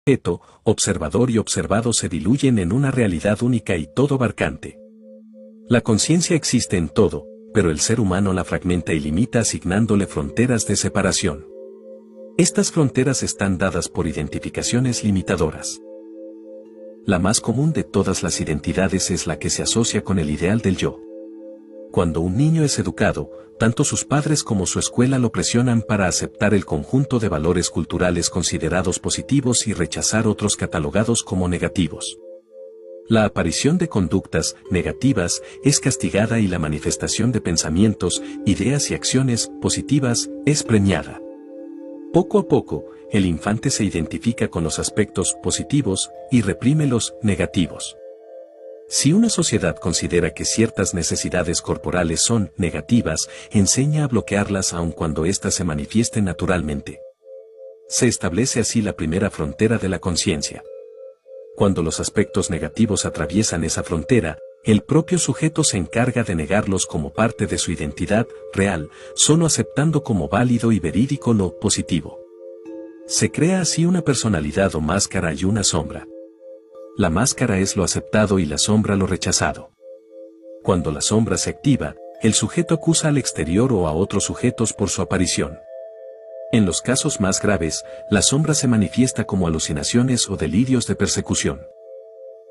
sujeto, observador y observado se diluyen en una realidad única y todo abarcante. La conciencia existe en todo, pero el ser humano la fragmenta y limita asignándole fronteras de separación. Estas fronteras están dadas por identificaciones limitadoras. La más común de todas las identidades es la que se asocia con el ideal del yo. Cuando un niño es educado, tanto sus padres como su escuela lo presionan para aceptar el conjunto de valores culturales considerados positivos y rechazar otros catalogados como negativos. La aparición de conductas negativas es castigada y la manifestación de pensamientos, ideas y acciones positivas es premiada. Poco a poco, el infante se identifica con los aspectos positivos y reprime los negativos. Si una sociedad considera que ciertas necesidades corporales son negativas, enseña a bloquearlas aun cuando éstas se manifiesten naturalmente. Se establece así la primera frontera de la conciencia. Cuando los aspectos negativos atraviesan esa frontera, el propio sujeto se encarga de negarlos como parte de su identidad real, solo aceptando como válido y verídico lo positivo. Se crea así una personalidad o máscara y una sombra. La máscara es lo aceptado y la sombra lo rechazado. Cuando la sombra se activa, el sujeto acusa al exterior o a otros sujetos por su aparición. En los casos más graves, la sombra se manifiesta como alucinaciones o delirios de persecución.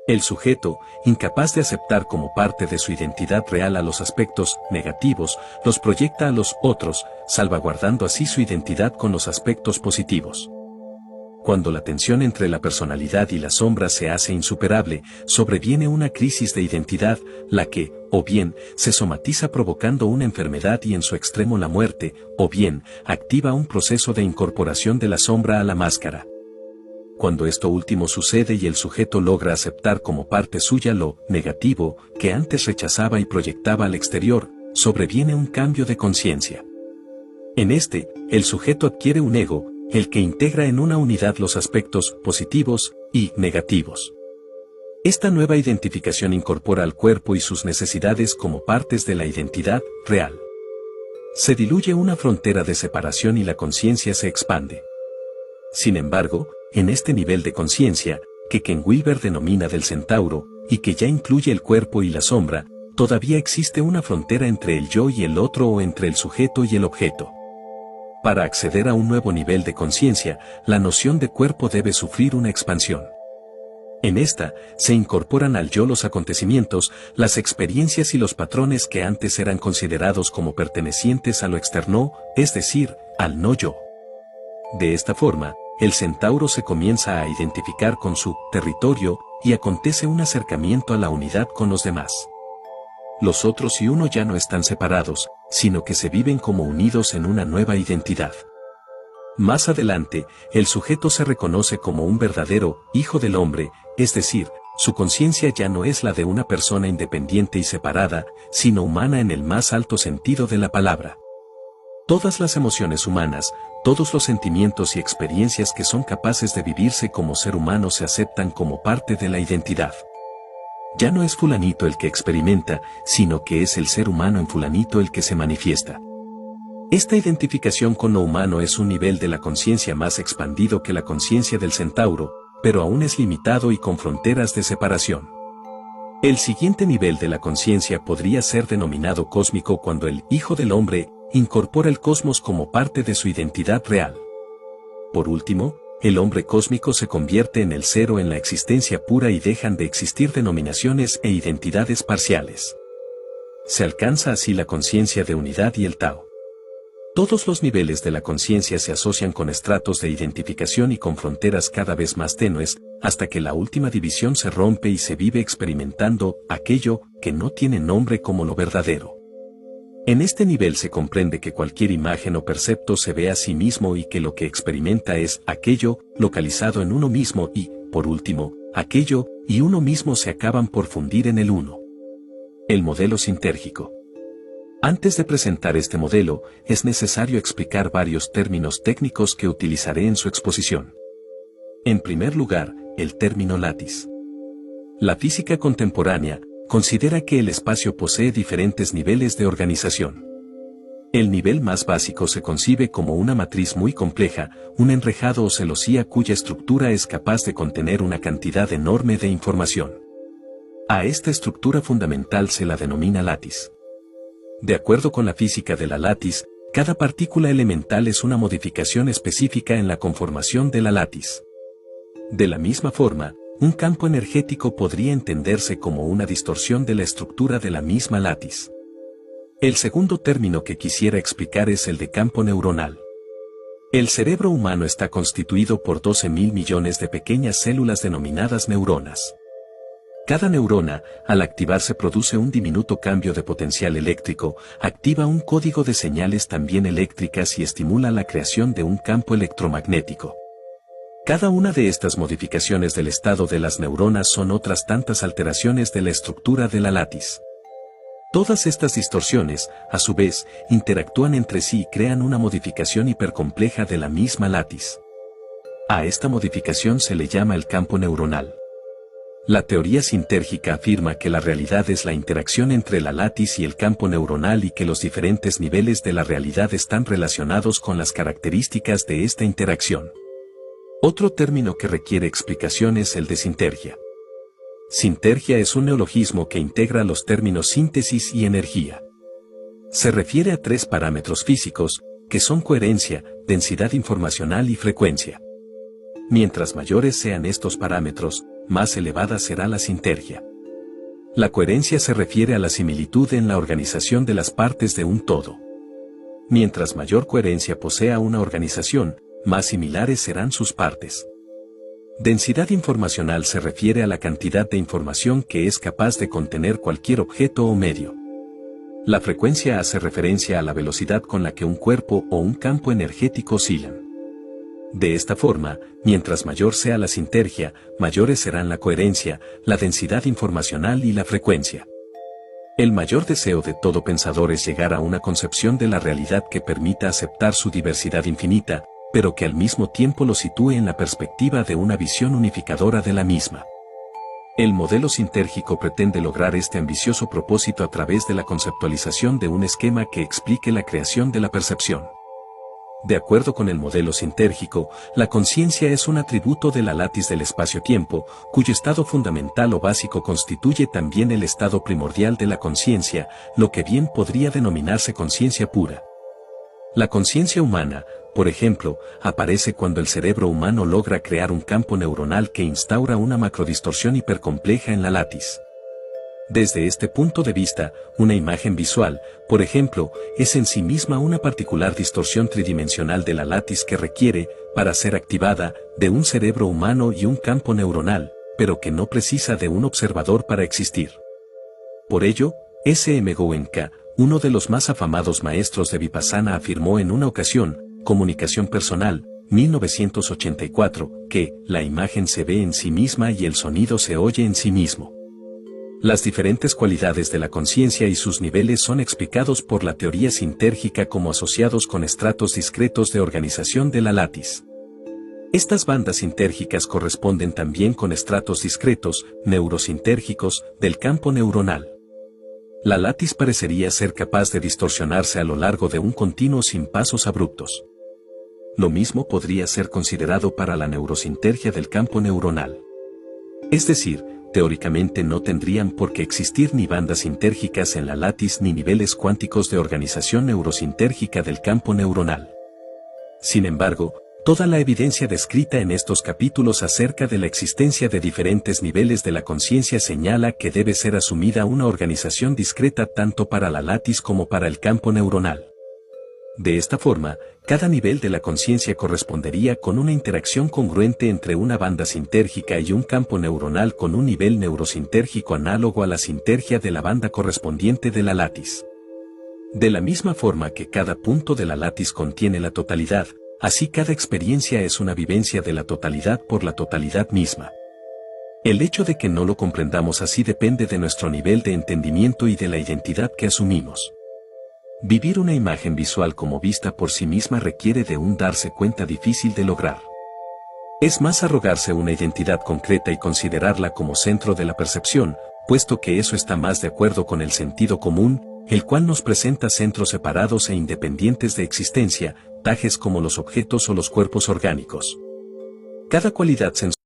El sujeto, incapaz de aceptar como parte de su identidad real a los aspectos negativos, los proyecta a los otros, salvaguardando así su identidad con los aspectos positivos. Cuando la tensión entre la personalidad y la sombra se hace insuperable, sobreviene una crisis de identidad, la que, o bien, se somatiza provocando una enfermedad y en su extremo la muerte, o bien, activa un proceso de incorporación de la sombra a la máscara. Cuando esto último sucede y el sujeto logra aceptar como parte suya lo negativo, que antes rechazaba y proyectaba al exterior, sobreviene un cambio de conciencia. En este, el sujeto adquiere un ego, el que integra en una unidad los aspectos positivos y negativos. Esta nueva identificación incorpora al cuerpo y sus necesidades como partes de la identidad real. Se diluye una frontera de separación y la conciencia se expande. Sin embargo, en este nivel de conciencia, que Ken Wilber denomina del centauro, y que ya incluye el cuerpo y la sombra, todavía existe una frontera entre el yo y el otro o entre el sujeto y el objeto. Para acceder a un nuevo nivel de conciencia, la noción de cuerpo debe sufrir una expansión. En esta, se incorporan al yo los acontecimientos, las experiencias y los patrones que antes eran considerados como pertenecientes a lo externo, es decir, al no yo. De esta forma, el centauro se comienza a identificar con su territorio, y acontece un acercamiento a la unidad con los demás. Los otros y uno ya no están separados, sino que se viven como unidos en una nueva identidad. Más adelante, el sujeto se reconoce como un verdadero hijo del hombre, es decir, su conciencia ya no es la de una persona independiente y separada, sino humana en el más alto sentido de la palabra. Todas las emociones humanas, todos los sentimientos y experiencias que son capaces de vivirse como ser humano se aceptan como parte de la identidad. Ya no es fulanito el que experimenta, sino que es el ser humano en fulanito el que se manifiesta. Esta identificación con lo humano es un nivel de la conciencia más expandido que la conciencia del centauro, pero aún es limitado y con fronteras de separación. El siguiente nivel de la conciencia podría ser denominado cósmico cuando el Hijo del Hombre incorpora el cosmos como parte de su identidad real. Por último, el hombre cósmico se convierte en el cero en la existencia pura y dejan de existir denominaciones e identidades parciales. Se alcanza así la conciencia de unidad y el Tao. Todos los niveles de la conciencia se asocian con estratos de identificación y con fronteras cada vez más tenues, hasta que la última división se rompe y se vive experimentando aquello que no tiene nombre como lo verdadero. En este nivel se comprende que cualquier imagen o percepto se ve a sí mismo y que lo que experimenta es aquello localizado en uno mismo y, por último, aquello y uno mismo se acaban por fundir en el uno. El modelo sintérgico. Antes de presentar este modelo, es necesario explicar varios términos técnicos que utilizaré en su exposición. En primer lugar, el término lattice. La física contemporánea considera que el espacio posee diferentes niveles de organización. El nivel más básico se concibe como una matriz muy compleja, un enrejado o celosía cuya estructura es capaz de contener una cantidad enorme de información. A esta estructura fundamental se la denomina látiz. De acuerdo con la física de la látiz, cada partícula elemental es una modificación específica en la conformación de la látiz. De la misma forma, un campo energético podría entenderse como una distorsión de la estructura de la misma látiz. El segundo término que quisiera explicar es el de campo neuronal. El cerebro humano está constituido por 12.000 millones de pequeñas células denominadas neuronas. Cada neurona, al activarse, produce un diminuto cambio de potencial eléctrico, activa un código de señales también eléctricas y estimula la creación de un campo electromagnético. Cada una de estas modificaciones del estado de las neuronas son otras tantas alteraciones de la estructura de la látiz. Todas estas distorsiones, a su vez, interactúan entre sí y crean una modificación hipercompleja de la misma látiz. A esta modificación se le llama el campo neuronal. La teoría sintérgica afirma que la realidad es la interacción entre la látiz y el campo neuronal y que los diferentes niveles de la realidad están relacionados con las características de esta interacción. Otro término que requiere explicación es el de sintergia. Sintergia es un neologismo que integra los términos síntesis y energía. Se refiere a tres parámetros físicos, que son coherencia, densidad informacional y frecuencia. Mientras mayores sean estos parámetros, más elevada será la sintergia. La coherencia se refiere a la similitud en la organización de las partes de un todo. Mientras mayor coherencia posea una organización, más similares serán sus partes. Densidad informacional se refiere a la cantidad de información que es capaz de contener cualquier objeto o medio. La frecuencia hace referencia a la velocidad con la que un cuerpo o un campo energético oscilan. De esta forma, mientras mayor sea la sintergia, mayores serán la coherencia, la densidad informacional y la frecuencia. El mayor deseo de todo pensador es llegar a una concepción de la realidad que permita aceptar su diversidad infinita, pero que al mismo tiempo lo sitúe en la perspectiva de una visión unificadora de la misma. El modelo sintérgico pretende lograr este ambicioso propósito a través de la conceptualización de un esquema que explique la creación de la percepción. De acuerdo con el modelo sintérgico, la conciencia es un atributo de la látiz del espacio-tiempo, cuyo estado fundamental o básico constituye también el estado primordial de la conciencia, lo que bien podría denominarse conciencia pura. La conciencia humana, por ejemplo, aparece cuando el cerebro humano logra crear un campo neuronal que instaura una macrodistorsión hipercompleja en la látiz. Desde este punto de vista, una imagen visual, por ejemplo, es en sí misma una particular distorsión tridimensional de la látiz que requiere, para ser activada, de un cerebro humano y un campo neuronal, pero que no precisa de un observador para existir. Por ello, S.M. Goenka, uno de los más afamados maestros de Vipassana, afirmó en una ocasión, Comunicación Personal, 1984, que la imagen se ve en sí misma y el sonido se oye en sí mismo. Las diferentes cualidades de la conciencia y sus niveles son explicados por la teoría sintérgica como asociados con estratos discretos de organización de la látiz. Estas bandas sintérgicas corresponden también con estratos discretos, neurosintérgicos, del campo neuronal. La látiz parecería ser capaz de distorsionarse a lo largo de un continuo sin pasos abruptos. Lo mismo podría ser considerado para la neurosintergia del campo neuronal. Es decir, teóricamente no tendrían por qué existir ni bandas sintérgicas en la látiz ni niveles cuánticos de organización neurosintérgica del campo neuronal. Sin embargo, toda la evidencia descrita en estos capítulos acerca de la existencia de diferentes niveles de la conciencia señala que debe ser asumida una organización discreta tanto para la látiz como para el campo neuronal. De esta forma, cada nivel de la conciencia correspondería con una interacción congruente entre una banda sintérgica y un campo neuronal con un nivel neurosintérgico análogo a la sintergia de la banda correspondiente de la látiz. De la misma forma que cada punto de la látiz contiene la totalidad, así cada experiencia es una vivencia de la totalidad por la totalidad misma. El hecho de que no lo comprendamos así depende de nuestro nivel de entendimiento y de la identidad que asumimos. Vivir una imagen visual como vista por sí misma requiere de un darse cuenta difícil de lograr. Es más arrogarse una identidad concreta y considerarla como centro de la percepción, puesto que eso está más de acuerdo con el sentido común, el cual nos presenta centros separados e independientes de existencia, tales como los objetos o los cuerpos orgánicos. Cada cualidad sensorial